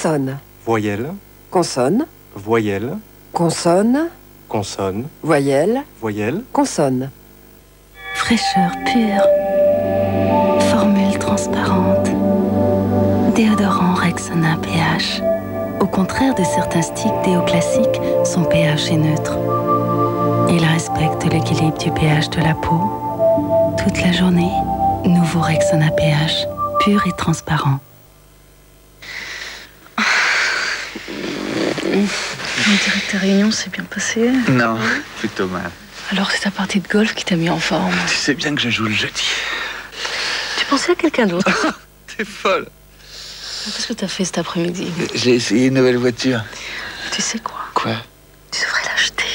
Consonne. Voyelle. Consonne. Voyelle. Consonne. Consonne. Voyelle. Voyelle. Consonne. Fraîcheur pure. Formule transparente. Déodorant Rexona pH. Au contraire de certains sticks déo classiques, son pH est neutre. Il respecte l'équilibre du pH de la peau. Toute la journée, nouveau Rexona pH, pur et transparent. On dirait que ta réunion s'est bien passée. Non, plutôt mal. Alors c'est ta partie de golf qui t'a mis en forme. Tu sais bien que je joue le jeudi. Tu pensais à quelqu'un d'autre? T'es folle. Qu'est-ce que t'as fait cet après-midi? J'ai essayé une nouvelle voiture. Tu sais quoi? Quoi? Tu devrais l'acheter.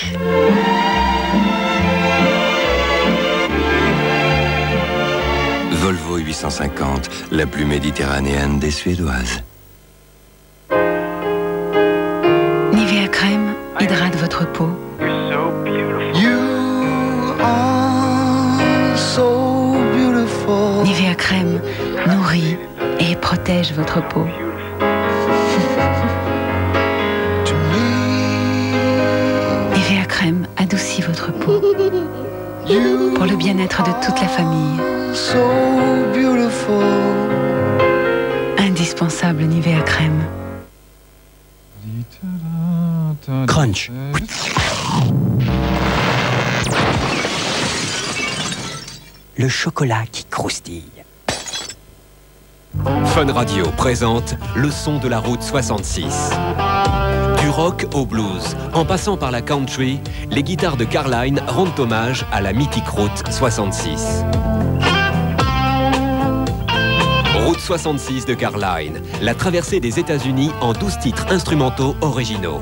Volvo 850, la plus méditerranéenne des Suédoises. Nivea Crème hydrate votre peau. Nivea Crème nourrit et protège votre peau. Nivea Crème adoucit votre peau. Pour le bien-être de toute la famille. Indispensable Nivea Crème. Crunch. Le chocolat qui croustille. Fun Radio présente le son de la route 66. Du rock au blues, en passant par la country, les guitares de Carline rendent hommage à la mythique route 66. Route 66 de Carline, la traversée des États-Unis en 12 titres instrumentaux originaux.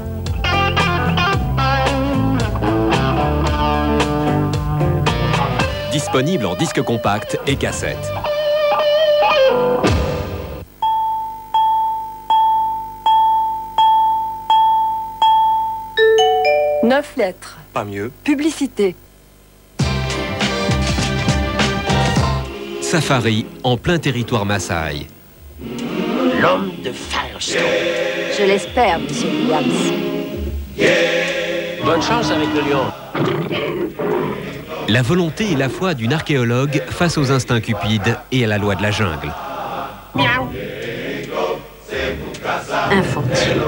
Disponible en disque compact et cassette. Neuf lettres. Pas mieux. Publicité. Safari en plein territoire Maasai. L'homme de Firestone. Je l'espère, monsieur Williams. Bonne chance avec le lion. La volonté et la foi d'une archéologue face aux instincts cupides et à la loi de la jungle. Miaou. Infantile.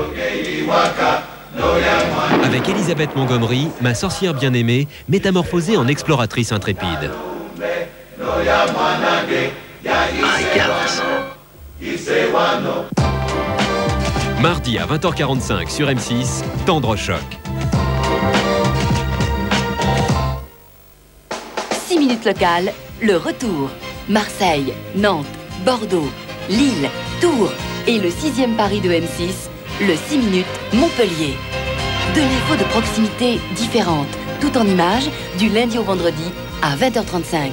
Avec Elisabeth Montgomery, ma sorcière bien-aimée, métamorphosée en exploratrice intrépide. Regarde ça. Mardi à 20h45 sur M6, Tendre Choc. 6 minutes locales, le retour. Marseille, Nantes, Bordeaux, Lille, Tours et le 6e Paris de M6, le 6 minutes Montpellier. De l'info de proximité différente, tout en images, du lundi au vendredi à 20h35.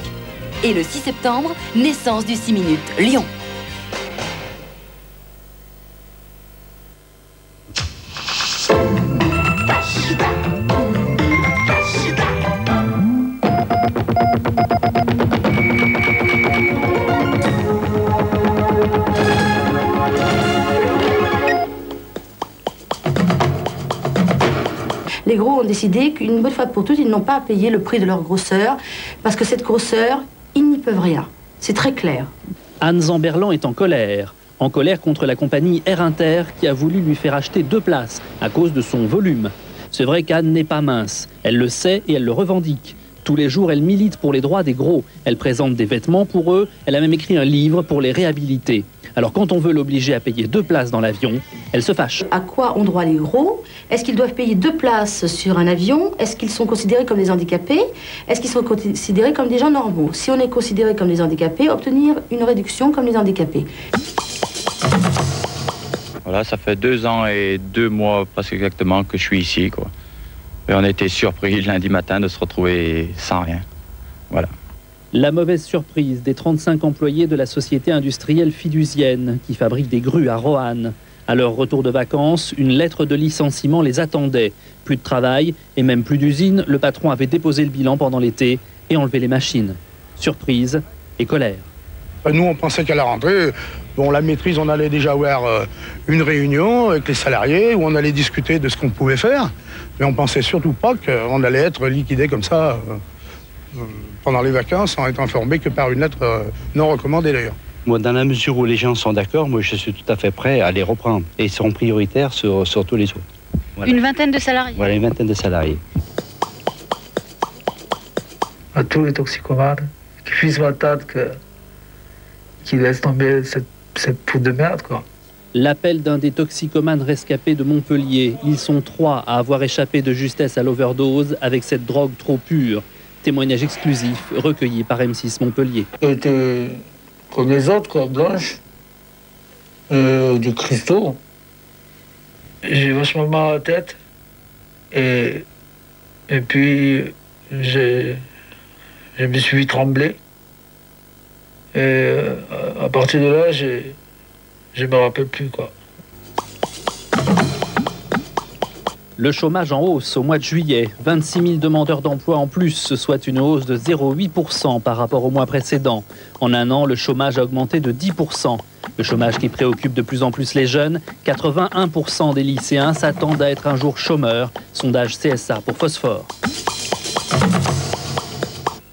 Et le 6 septembre, naissance du 6 minutes Lyon. Les gros ont décidé qu'une bonne fois pour toutes, ils n'ont pas à payer le prix de leur grosseur, parce que cette grosseur, ils n'y peuvent rien. C'est très clair. Anne Zamberlan est en colère contre la compagnie Air Inter qui a voulu lui faire acheter 2 places à cause de son volume. C'est vrai qu'Anne n'est pas mince, elle le sait et elle le revendique. Tous les jours, elle milite pour les droits des gros. Elle présente des vêtements pour eux, elle a même écrit un livre pour les réhabiliter. Alors quand on veut l'obliger à payer 2 places dans l'avion, elle se fâche. À quoi ont droit les gros? Est-ce qu'ils doivent payer 2 places sur un avion? Est-ce qu'ils sont considérés comme des handicapés? Est-ce qu'ils sont considérés comme des gens normaux? Si on est considéré comme des handicapés, obtenir une réduction comme les handicapés. Voilà, ça fait 2 ans et 2 mois, presque exactement, que je suis ici, quoi. Et on a été surpris lundi matin de se retrouver sans rien. Voilà. La mauvaise surprise des 35 employés de la société industrielle fidusienne qui fabrique des grues à Roanne. À leur retour de vacances, une lettre de licenciement les attendait. Plus de travail et même plus d'usine, le patron avait déposé le bilan pendant l'été et enlevé les machines. Surprise et colère. Nous, on pensait qu'à la rentrée, Bon, la maîtrise, on allait déjà avoir une réunion avec les salariés où on allait discuter de ce qu'on pouvait faire, mais on pensait surtout pas qu'on allait être liquidé comme ça pendant les vacances sans être informé que par une lettre non recommandée d'ailleurs. Moi, dans la mesure où les gens sont d'accord, moi je suis tout à fait prêt à les reprendre. Et ils seront prioritaires sur tous les autres. Voilà. Une vingtaine de salariés. Voilà, une vingtaine de salariés. À tous les toxicomanes qui puissent m'attendre qu'ils laissent tomber cette poudre de merde, quoi. L'appel d'un des toxicomanes rescapés de Montpellier. Ils sont 3 à avoir échappé de justesse à l'overdose avec cette drogue trop pure. Témoignage exclusif recueilli par M6 Montpellier. J'étais comme les autres, quoi, blanche, du cristaux. J'ai vachement mal à la tête. Et puis, je me suis vite tremblé. Et à partir de là, je me rappelle plus, quoi. Le chômage en hausse au mois de juillet. 26 000 demandeurs d'emploi en plus, soit une hausse de 0,8% par rapport au mois précédent. En un an, le chômage a augmenté de 10%. Le chômage qui préoccupe de plus en plus les jeunes. 81% des lycéens s'attendent à être un jour chômeurs. Sondage CSA pour Phosphore.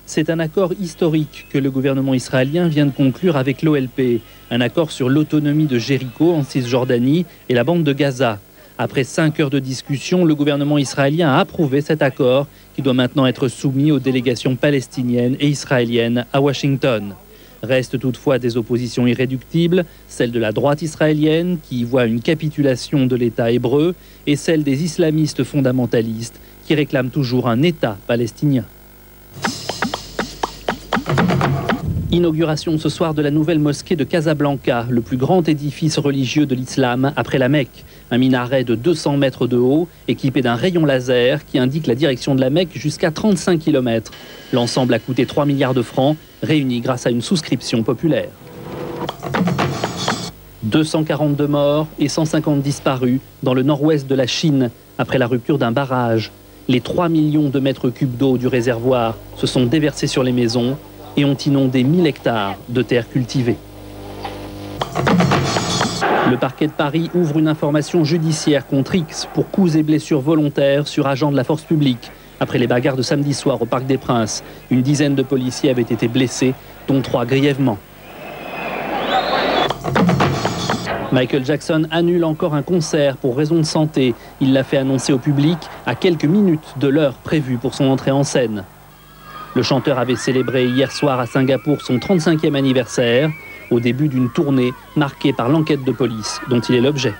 C'est un accord historique que le gouvernement israélien vient de conclure avec l'OLP. Un accord sur l'autonomie de Jéricho en Cisjordanie et la bande de Gaza. Après 5 heures de discussion, le gouvernement israélien a approuvé cet accord qui doit maintenant être soumis aux délégations palestiniennes et israéliennes à Washington. Restent toutefois des oppositions irréductibles, celle de la droite israélienne qui voit une capitulation de l'État hébreu et celle des islamistes fondamentalistes qui réclament toujours un État palestinien. Inauguration ce soir de la nouvelle mosquée de Casablanca, le plus grand édifice religieux de l'islam après la Mecque. Un minaret de 200 mètres de haut, équipé d'un rayon laser qui indique la direction de la Mecque jusqu'à 35 km. L'ensemble a coûté 3 milliards de francs, réunis grâce à une souscription populaire. 242 morts et 150 disparus dans le nord-ouest de la Chine, après la rupture d'un barrage. Les 3 millions de mètres cubes d'eau du réservoir se sont déversés sur les maisons et ont inondé 1000 hectares de terres cultivées. Le parquet de Paris ouvre une information judiciaire contre X pour coups et blessures volontaires sur agents de la force publique. Après les bagarres de samedi soir au Parc des Princes, une dizaine de policiers avaient été blessés, dont 3 grièvement. Michael Jackson annule encore un concert pour raison de santé. Il l'a fait annoncer au public à quelques minutes de l'heure prévue pour son entrée en scène. Le chanteur avait célébré hier soir à Singapour son 35e anniversaire, au début d'une tournée marquée par l'enquête de police dont il est l'objet.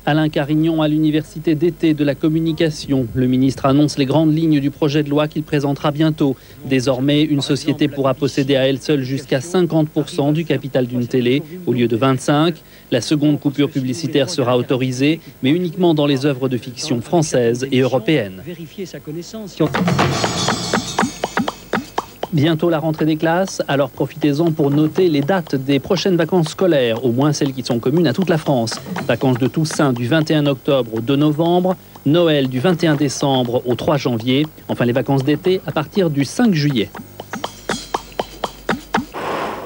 Alain Carignon à l'université d'été de la communication. Le ministre annonce les grandes lignes du projet de loi qu'il présentera bientôt. Désormais, une société pourra posséder à elle seule jusqu'à 50% du capital d'une télé au lieu de 25%. La seconde coupure publicitaire sera autorisée, mais uniquement dans les œuvres de fiction françaises et européennes. Bientôt la rentrée des classes, alors profitez-en pour noter les dates des prochaines vacances scolaires, au moins celles qui sont communes à toute la France. Vacances de Toussaint du 21 octobre au 2 novembre, Noël du 21 décembre au 3 janvier, enfin les vacances d'été à partir du 5 juillet.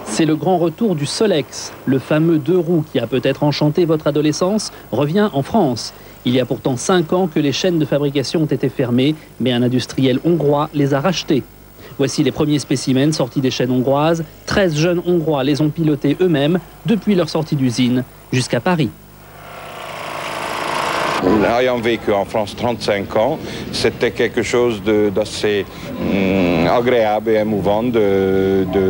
C'est le grand retour du Solex, le fameux 2 roues qui a peut-être enchanté votre adolescence, revient en France. Il y a pourtant 5 ans que les chaînes de fabrication ont été fermées, mais un industriel hongrois les a rachetés. Voici les premiers spécimens sortis des chaînes hongroises. 13 jeunes Hongrois les ont pilotés eux-mêmes depuis leur sortie d'usine jusqu'à Paris. Ayant vécu en France 35 ans, c'était quelque chose d'assez agréable et émouvant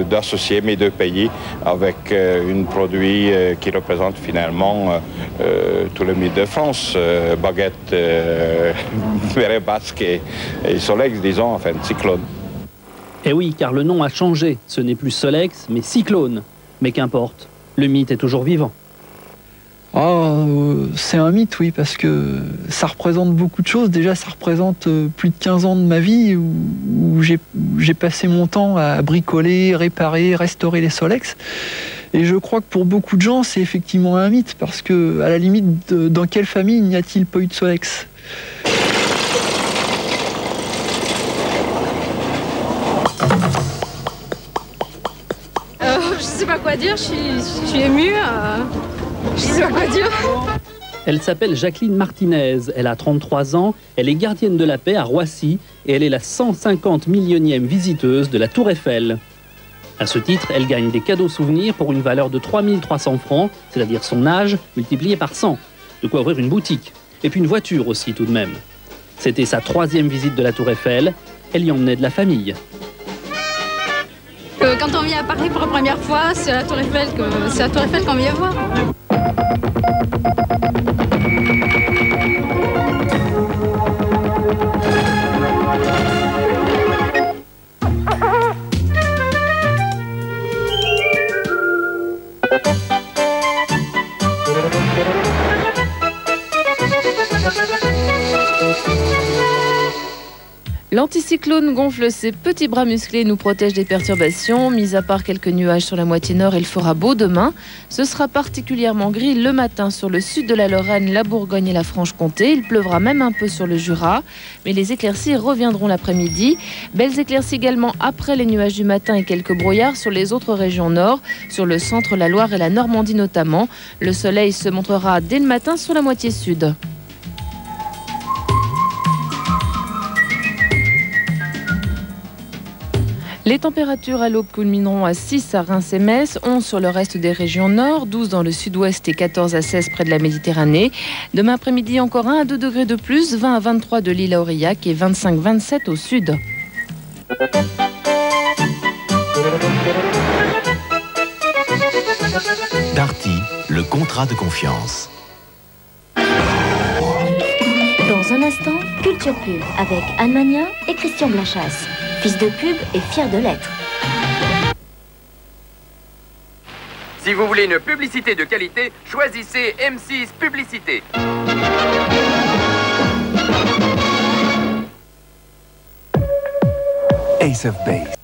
d'associer mes deux pays avec un produit qui représente finalement tout le mythe de France. Baguette, béret basque et Solex, disons, enfin Cyclone. Eh oui, car le nom a changé. Ce n'est plus Solex, mais Cyclone. Mais qu'importe, le mythe est toujours vivant. C'est un mythe, oui, parce que ça représente beaucoup de choses. Déjà, ça représente plus de 15 ans de ma vie où j'ai passé mon temps à bricoler, réparer, restaurer les Solex. Et je crois que pour beaucoup de gens, c'est effectivement un mythe, parce que, à la limite, dans quelle famille n'y a-t-il pas eu de Solex ? je sais pas quoi dire, je suis émue. Je sais pas quoi dire. Elle s'appelle Jacqueline Martinez, elle a 33 ans, elle est gardienne de la paix à Roissy et elle est la 150 millionième visiteuse de la Tour Eiffel. À ce titre, elle gagne des cadeaux souvenirs pour une valeur de 3300 francs, c'est-à-dire son âge multiplié par 100. De quoi ouvrir une boutique. Et puis une voiture aussi tout de même. C'était sa 3e visite de la Tour Eiffel, elle y emmenait de la famille. Quand on vient à Paris pour la première fois, c'est la Tour Eiffel qu'on vient voir. L'anticyclone gonfle ses petits bras musclés et nous protège des perturbations. Mis à part quelques nuages sur la moitié nord, il fera beau demain. Ce sera particulièrement gris le matin sur le sud de la Lorraine, la Bourgogne et la Franche-Comté. Il pleuvra même un peu sur le Jura, mais les éclaircies reviendront l'après-midi. Belles éclaircies également après les nuages du matin et quelques brouillards sur les autres régions nord, sur le centre, la Loire et la Normandie notamment. Le soleil se montrera dès le matin sur la moitié sud. Les températures à l'aube culmineront à 6 à Reims et Metz, 11 sur le reste des régions nord, 12 dans le sud-ouest et 14 à 16 près de la Méditerranée. Demain après-midi, encore 1 à 2 degrés de plus, 20 à 23 de l'île à Aurillac et 25-27 au sud. Darty, le contrat de confiance. Dans un instant, Culture Pub avec Anne Magnin et Christian Blachas. Fils de pub et fier de l'être. Si vous voulez une publicité de qualité, choisissez M6 Publicité. Ace of Base.